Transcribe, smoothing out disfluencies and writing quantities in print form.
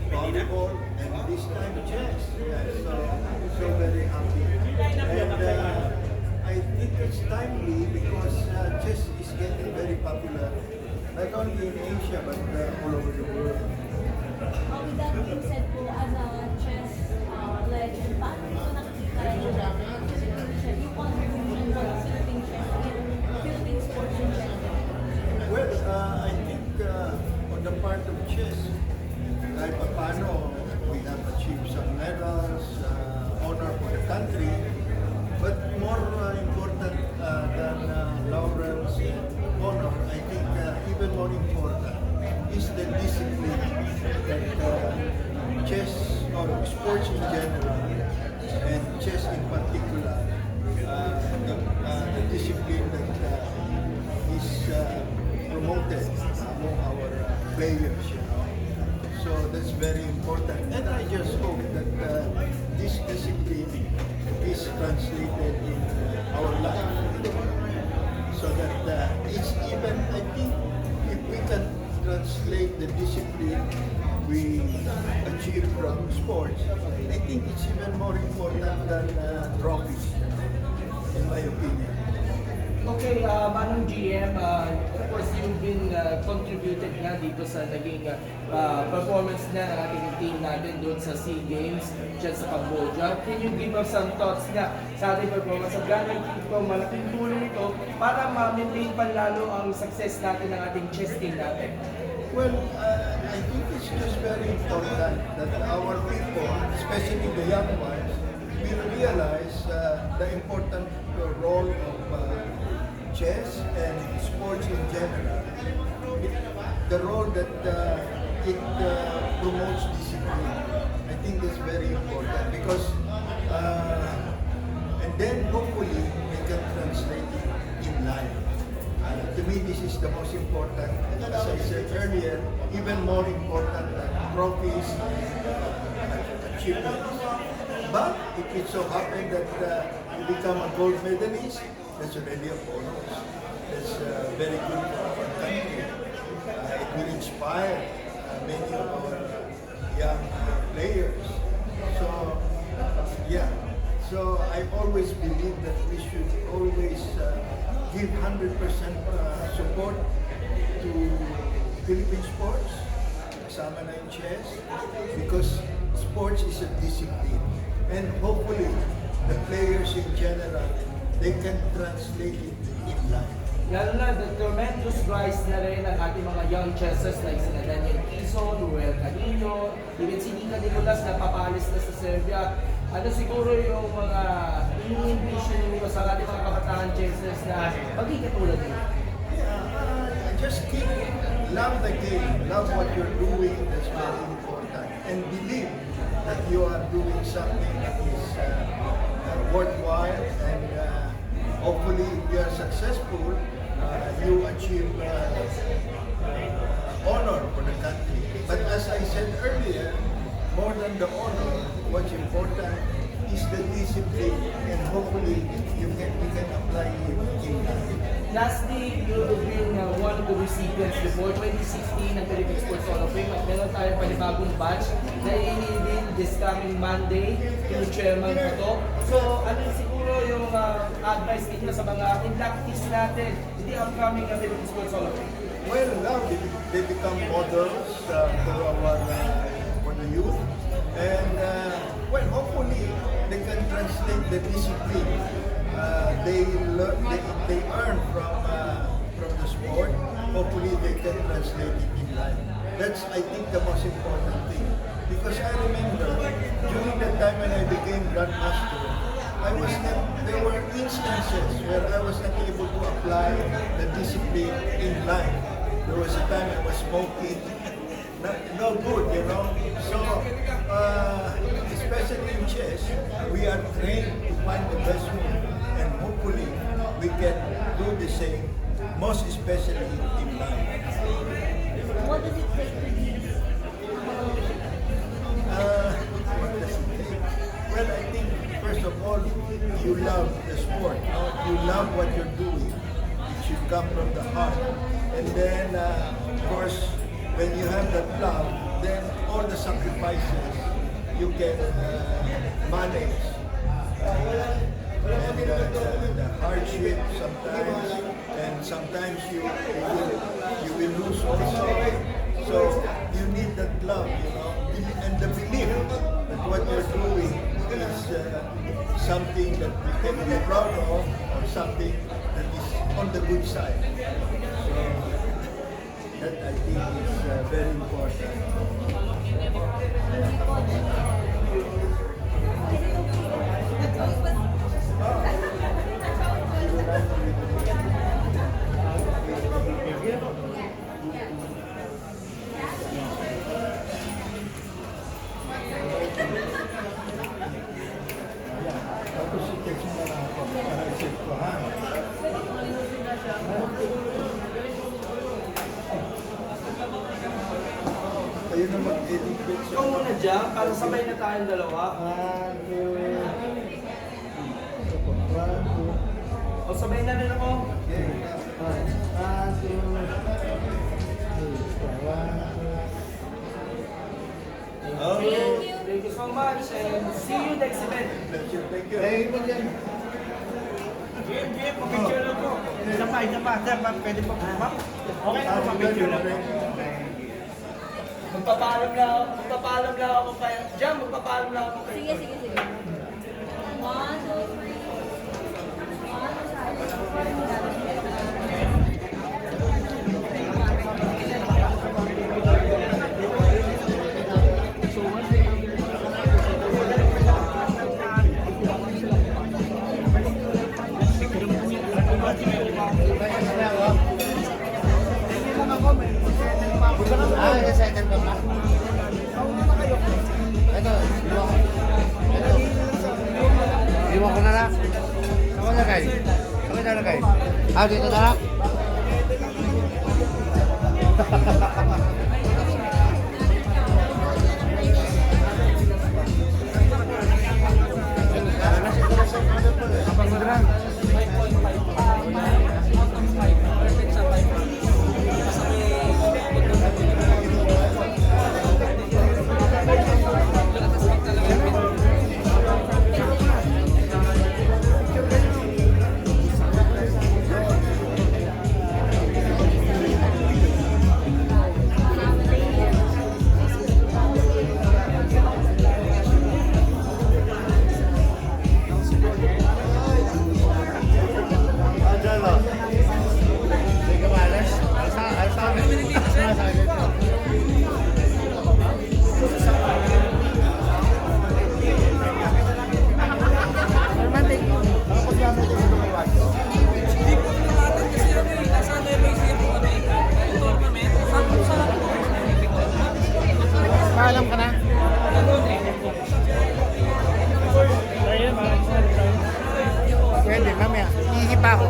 volleyball, and this time chess. Yeah, so very happy. And I think it's timely because chess is getting very popular, not only in Asia but all over the world. With that being said po, as a chess legend, paano po nakikita yung contribution ng Philippine chess in Philippine sports in general? Well, I think on the part of chess, kahit paano we have achieved some medals, honor for the country, but more important than laurels and honor, I think even more important is the discipline that chess or sports in general and chess in particular, the discipline that is promoted among our players, you know. So that's very important. And I just hope that this discipline is translated in our life. So that it's even, I think, if we can translate the discipline we achieve from sports, I think it's even more important than trophies, in my opinion. Okay, Manong GM, of course you've been contributed nga dito sa naging performance na ng ating team natin doon sa SEA Games dyan sa Cambodia. Can you give us some thoughts nga sa ating performance? Ang gano'n ito, malaking tulong ito para ma-maintain pa lalo ang success natin ng ating chess team natin. Well, I think it's just very important that our people, especially the young ones, we realize the important role of chess and sports in general. The role that it promotes discipline. I think that's very important because, and then hopefully we can translate it in life. To me, this is the most important. As I said earlier, even more important than trophies and achievements. But if it so happens that you become a gold medalist, that's already a bonus. That's very good for our country. It will inspire many of our young players. So, yeah. So I always believe that we should always give 100% support to Philippine sports, kasama na yung chess, because sports is a discipline. And hopefully, the players in general, they can translate it in life. Lalo na, the tremendous rise na rin ng ating mga young chessers like sina Daniel Quezon, Ruel Canino, even si Nika Nicolas na papalis na sa Serbia. Ano siguro yung mga in-envision nyo sa ating mga kabataan chessers na maging katulad nyo? Just keep, love the game, love what you're doing, that's very important. And believe that you are doing something that is worthwhile and hopefully if you are successful, you achieve honor for the country. But as I said earlier, more than the honor, what's important is the discipline and hopefully we can apply it in life. Lastly, you've been one of the recipients before 2016 ng Philippine Sports Hall of Fame at meron tayong panibagong batch na i-reveal this coming Monday yung chairman ko to. So, ano siguro yung advice ninyo sa mga inductees natin in the upcoming Philippine Sports Hall of Fame? Well, now they become models for the youth, and well, hopefully they can translate the discipline they earn from the sport. Hopefully they can translate it in life. That's, I think, the most important thing. Because I remember during the time when I became grandmaster, there were instances where I was not able to apply the discipline in life. There was a time I was smoking, no good, you know. So, especially in chess, we are trained to find the best move, and hopefully we can do the same, most especially in life. What does it take to be What does it take? Well, I think first of all, you love the sport. No? You love what you're doing. It should come from the heart. And then, of course, when you have that love, then all the sacrifices you can manage. And the hardship sometimes, and sometimes you will lose also. So you need that love, you know, and the belief that what you're doing is something that you can be proud of, or something that is on the good side. So that I think is very important. Tapos i-text mo na ako para i-set ko, ha? Kayo na mag-edit bit Ikaw muna dyan, para sabay na tayong dalawa. O sabay na rin ako. Okay. Thank you so much and see you next event. Thank you. Picture lang po. Isa pa. Sir, pwede po ba? Okay na po, picture lang po. Magpapaalam lang ako kaya. Diyan, magpapaalam lang ako kaya. Sige. 1, 2, 3. Second ka pa? Ito, iwan ko na lang. Ako na guys. Ako na lang guys. Dito na lang. Abang mo na. Paalam ka na. Pwede, mamaya. Ihihipa ako.